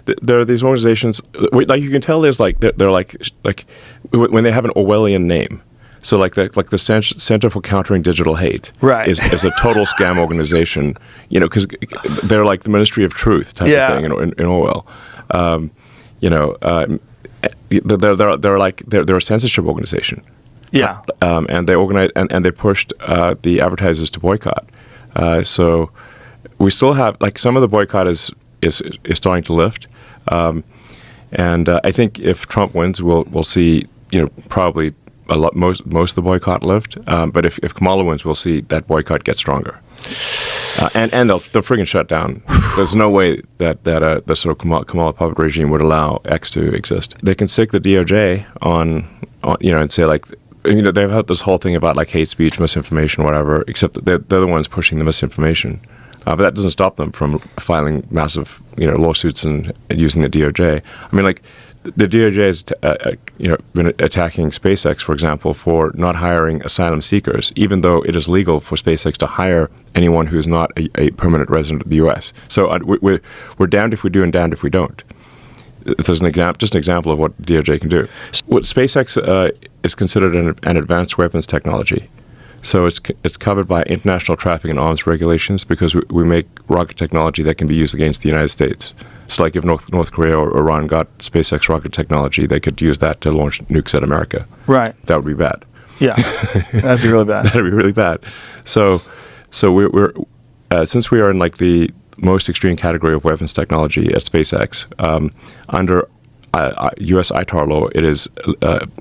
There are these organizations, like you can tell, there's like they're like when they have an Orwellian name. So the Center for Countering Digital Hate Right. is a total scam organization, because they're like the Ministry of Truth type of thing in Orwell. They're a censorship organization. Yeah. And they organize and they pushed the advertisers to boycott. So we still have some of the boycott is starting to lift, and I think if Trump wins, we'll see probably most of the boycott lift. But if Kamala wins, we'll see that boycott get stronger, and they'll friggin' shut down. There's no way that the sort of Kamala puppet regime would allow X to exist. They can sick the DOJ on and say they've had this whole thing about hate speech, misinformation, whatever, except that they're the ones pushing the misinformation. But that doesn't stop them from filing massive, lawsuits and using the DOJ. I mean, the DOJ has, been attacking SpaceX, for example, for not hiring asylum seekers, even though it is legal for SpaceX to hire anyone who is not a permanent resident of the U.S. So we're damned if we do and damned if we don't. There's just an example of what DOJ can do. What SpaceX is considered an advanced weapons technology. So it's covered by international traffic and arms regulations because we make rocket technology that can be used against the United States. It's like if North Korea or Iran got SpaceX rocket technology, they could use that to launch nukes at America. Right. That would be bad. Yeah, that'd be really bad. That'd be really bad. So we're since we are in the most extreme category of weapons technology at SpaceX, under U.S. ITAR law, it is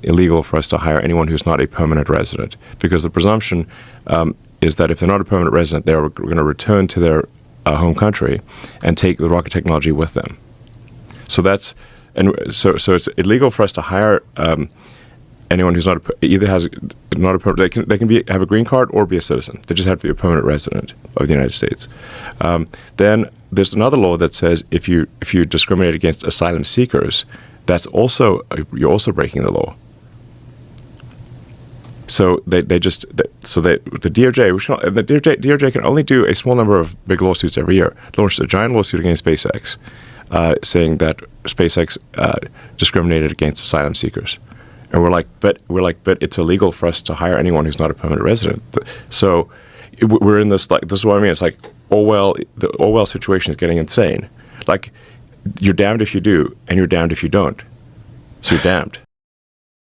illegal for us to hire anyone who's not a permanent resident, because the presumption is that if they're not a permanent resident, they're going to return to their home country and take the rocket technology with them. So so it's illegal for us to hire anyone who's not not a permanent. They can have a green card or be a citizen. They just have to be a permanent resident of the United States. Then there's another law that says if you discriminate against asylum seekers, you're also breaking the law. So the DOJ can only do a small number of big lawsuits every year. Launched a giant lawsuit against SpaceX, saying that SpaceX discriminated against asylum seekers. And we're like, but it's illegal for us to hire anyone who's not a permanent resident. So we're in this this is what I mean. It's the Orwell situation is getting insane. You're damned if you do, and you're damned if you don't. So you're damned.